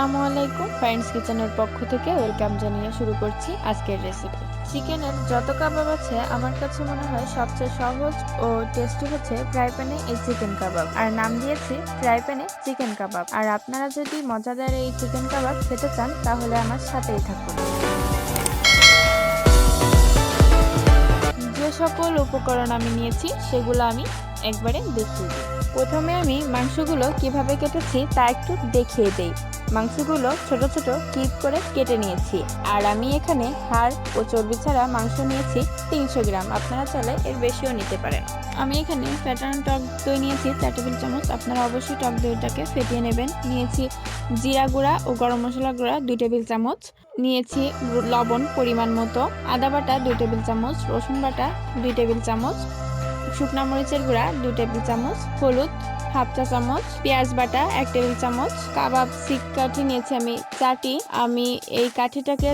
আসসালামু আলাইকুম। ফারিন্স কিচেনের পক্ষ থেকে ওয়েলকাম জানিয়ে শুরু করছি আজকের রেসিপি। চিকেনের যত কাবাব আছে আমার কাছে মনে হয় সবচেয়ে সহজ ও টেস্টি হচ্ছে ফ্রাই প্যানে এই চিকেন কাবাব, আর নাম দিয়েছি ফ্রাই প্যানে চিকেন কাবাব। আর আপনারা যদি মজাদার এই চিকেন কাবাব খেতে চান তাহলে আমার সাথেই থাকুন। যে সকল উপকরণ আমি নিয়েছি সেগুলো আমি একবারে দেখিয়ে দিই। প্রথমে আমি মাংসগুলো কিভাবে কেটেছি তা একটু দেখিয়ে দেই। মাংসগুলো ছোট ছোট কিউব করে কেটে নিয়েছি, আর আমি এখানে হাড় ও চর্বি ছাড়া মাংস নিয়েছি 300 গ্রাম। আপনারা চাইলে এর বেশিও নিতে পারেন। আমি এখানে ফ্যাটানো টক দই নিয়েছি 4 টেবিল চামচ। আপনারা অবশ্যই টক দইটাকে ফেটিয়ে নেবেন। নিয়েছি জিরা গুঁড়া ও গরম মশলা গুঁড়া 2 টেবিল চামচ। নিয়েছি লবণ পরিমাণ মতো, আদা বাটা 2 টেবিল চামচ, রসুন বাটা 2 টেবিল চামচ, শুকনা মরিচের গুঁড়া 2 টেবিল চামচ, হলুদ হাফ চা চামচ, পেঁয়াজ বাটা 1 টেবিল চামচ, কাবাব শিক কাঠি নিয়েছি আমি 4টি। আমি এই কাঠিটাকে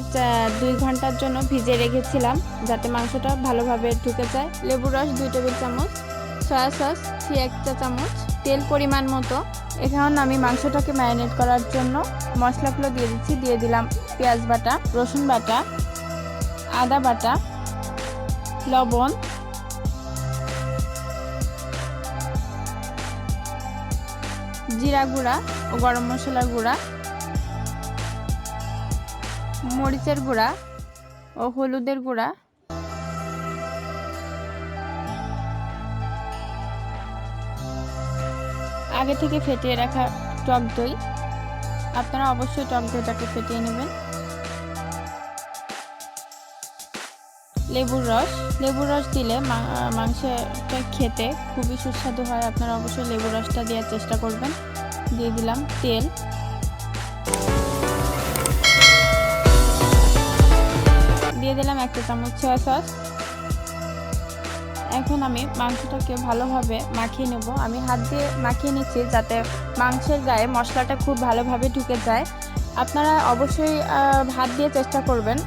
2 ঘন্টার জন্য ভিজিয়ে রেখেছিলাম যাতে মাংসটা ভালোভাবে ঢুকে যায়। লেবুর রস 2 টেবিল চামচ, সয়া সস 1 চা চামচ, তেল পরিমাণ মতো। এখন আমি মাংসটাকে ম্যারিনেট করার জন্য মশলাগুলো দিয়ে দিচ্ছি। দিয়ে দিলাম পেঁয়াজ বাটা, রসুন বাটা, আদা বাটা, লবণ, জিরা গুঁড়া ও গরম মশলা গুঁড়া, মরিচের গুঁড়া ও হলুদের গুঁড়া, আগে থেকে ফেটিয়ে রাখা টক দই। আপনারা অবশ্যই টক দইটাকে ফেটিয়ে নেবেন। লেবুর রস দিলে মাংসটা খেতে খুবই সুস্বাদু হয়। আপনারা অবশ্যই লেবুর রসটা দেওয়ার চেষ্টা করবেন। দিয়ে দিলাম তেল, দিয়ে দিলাম 1 চা চামচ সয়া সস। এখন আমি মাংসটাকে ভালোভাবে মাখিয়ে নেব। আমি হাত দিয়ে মাখিয়ে নিচ্ছি যাতে মাংসের গায়ে মশলাটা খুব ভালোভাবে ঢুকে যায়। আপনারা অবশ্যই হাত দিয়ে চেষ্টা করবেন।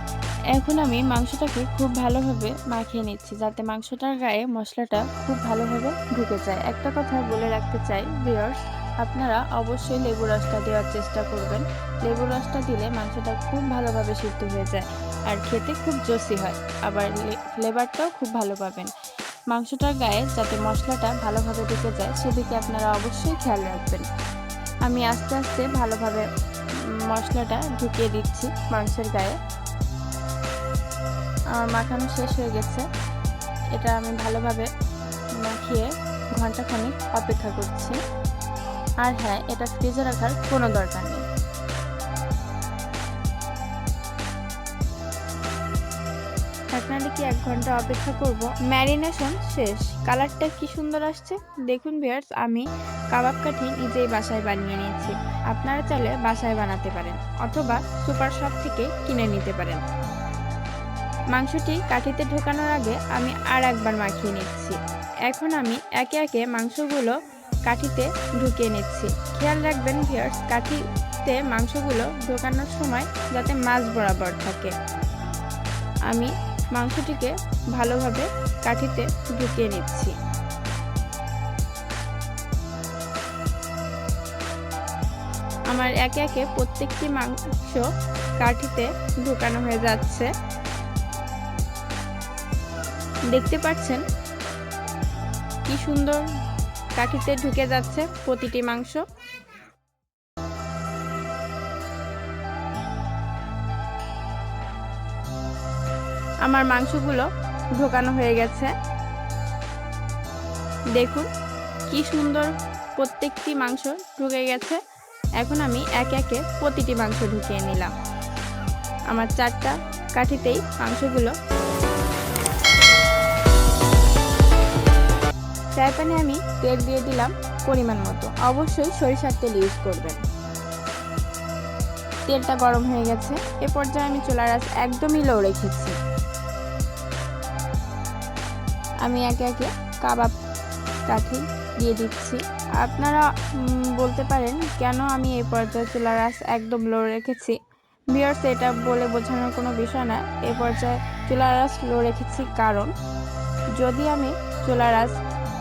এখন আমি মাংসটাকে খুব ভালোভাবে মাখিয়ে নিচ্ছি যাতে মাংসটার গায়ে মশলাটা খুব ভালোভাবে ঢুকে যায়। একটা কথা বলে রাখতে চাই ভিউয়ার্স, আপনারা অবশ্যই লেবু রসটা দেওয়ার চেষ্টা করবেন। লেবু রসটা দিলে মাংসটা খুব ভালোভাবে সিদ্ধ হয়ে যায় আর খেতে খুব জুসি হয়, আবার ফ্লেভারটাও খুব ভালো পাবেন। মাংসটার গায়ে যাতে মশলাটা ভালোভাবে ঢুকে যায় সেদিকে আপনারা অবশ্যই খেয়াল রাখবেন। আমি আস্তে আস্তে ভালোভাবে মশলাটা ঢুকিয়ে দিচ্ছি মাংসের গায়ে। আমার মাখানো শেষ হয়ে গেছে। এটা আমি ভালোভাবে মাখিয়ে ঘন্টাখানেক অপেক্ষা করছি। আর হ্যাঁ, এটা ফ্রিজে রাখার কোনো দরকার নেই। আপনারা কি 1 ঘন্টা অপেক্ষা করব? ম্যারিনেশন শেষ। কালারটা কি সুন্দর আসছে দেখুন ভিউয়ার্স। আমি কাবাব কাঠি নিজেই বাসায় বানিয়ে নিয়েছি। আপনারা চাইলে বাসায় বানাতে পারেন অথবা সুপার শপ থেকে কিনে নিতে পারেন। মাংসটি কাঠিতে ঢোকানোর আগে আমি আর একবার মাখিয়ে নিচ্ছি। এখন আমি একে একে মাংসগুলো কাঠিতে ঢুকিয়ে নিচ্ছি। খেয়াল রাখবেন ভিউয়ার্স, কাঠিতে মাংসগুলো ঢোকানোর সময় যাতে মাঝ বরাবর থাকে। আমি মাংসটিকে ভালোভাবে কাঠিতে ঢুকিয়ে নিচ্ছি। আমার একে একে প্রত্যেকটি মাংস কাঠিতে ঢোকানো হয়ে যাচ্ছে। দেখতে পাচ্ছেন কি সুন্দর কাঠিতে ঢুকে যাচ্ছে প্রতিটি মাংস। আমার মাংসগুলো ঢোকানো হয়ে গেছে। দেখুন কি সুন্দর প্রত্যেকটি মাংস ঢুকে গেছে। এখন আমি একে একে প্রতিটি মাংস ঢুকিয়ে নিলাম। আমার 4টা কাঠিতেই মাংসগুলো। ফ্রাই প্যানে আমি তেল দিয়ে দিলাম পরিমাণ মতো। অবশ্যই সরিষার তেল ইউজ করবেন। তেলটা গরম হয়ে গেছে। এ পর্যায়ে আমি চুলার আঁচ একদমই লো রেখেছি। আমি একে একে কাবাব কাঠি দিয়ে দিচ্ছি। আপনারা বলতে পারেন কেন আমি এই পর্যায়ে চুলার আঁচ একদম লো রেখেছি। ভিউয়ার্স, এটা বলে বোঝানোর কোনো বিষয় না। এই পর্যায়ে চুলার আঁচ লো রেখেছি কারণ যদি আমি চুলার আঁচ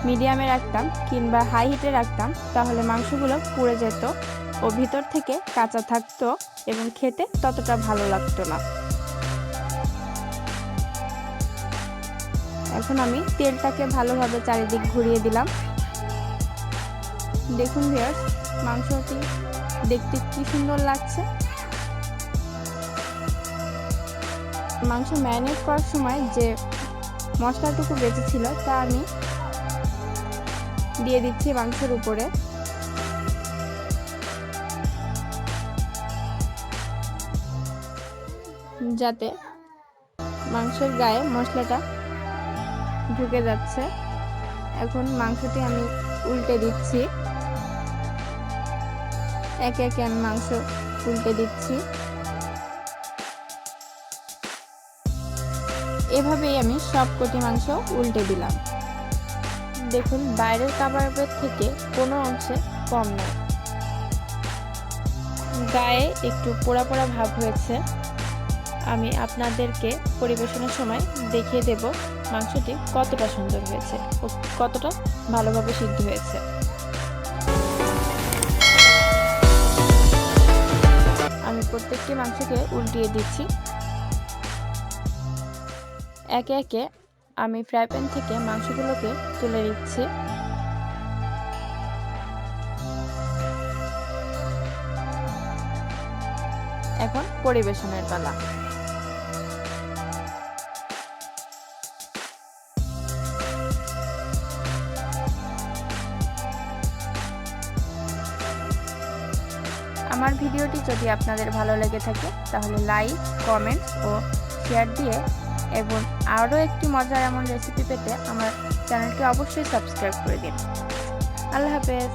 মিডিয়ামে রাখতাম কিংবা হাই হিটে রাখতাম তাহলে মাংসগুলো পুড়ে যেত ও ভিতর থেকে কাঁচা থাকতো এবং খেতে ততটা ভালো লাগতো না। এখন আমি তেলটাকে ভালোভাবে চারিদিক ঘুরিয়ে দিলাম। দেখুন ভিউয়ার্স, মাংসটি দেখতে কি সুন্দর লাগছে। মাংস ম্যারিনেট করার সময় যে মশলাটুকু বেঁচেছিল তা আমি দিয়ে দিচ্ছি মাংসের উপরে। যাতে মাংসের গায়ে মশলাটা ঢুকে যাচ্ছে। এখন মাংসটি আমি উল্টে দিচ্ছি, একে একে আমি মাংস উল্টে দিচ্ছি। এভাবেই আমি সবকটি মাংস উল্টে দিলাম। দেখুন বাইরের কাবাবের থেকে কোনো অংশে কম নয়, গায়ে একটু পোড়া পোড়া ভাব হয়েছে। আমি আপনাদেরকে পরিবেশনের সময় দেখিয়ে দেব মাংসটি কতটা সুন্দর হয়েছে ও কতটা ভালোভাবে সিদ্ধ হয়েছে। আমি প্রত্যেকটি মাংসকে উল্টিয়ে দিচ্ছি। একে একে আমি ফ্রাই প্যান থেকে মাংসগুলোকে তুলে দিচ্ছি। এখন পরিবেশনের পালা। আমার ভিডিওটি যদি আপনাদের ভালো লেগে থাকে তাহলে লাইক, কমেন্ট ও শেয়ার দিয়ে এবং আরও একটি মজার এমন রেসিপি পেতে আমার চ্যানেলটি অবশ্যই সাবস্ক্রাইব করে দিন। আল্লাহ হাফেজ।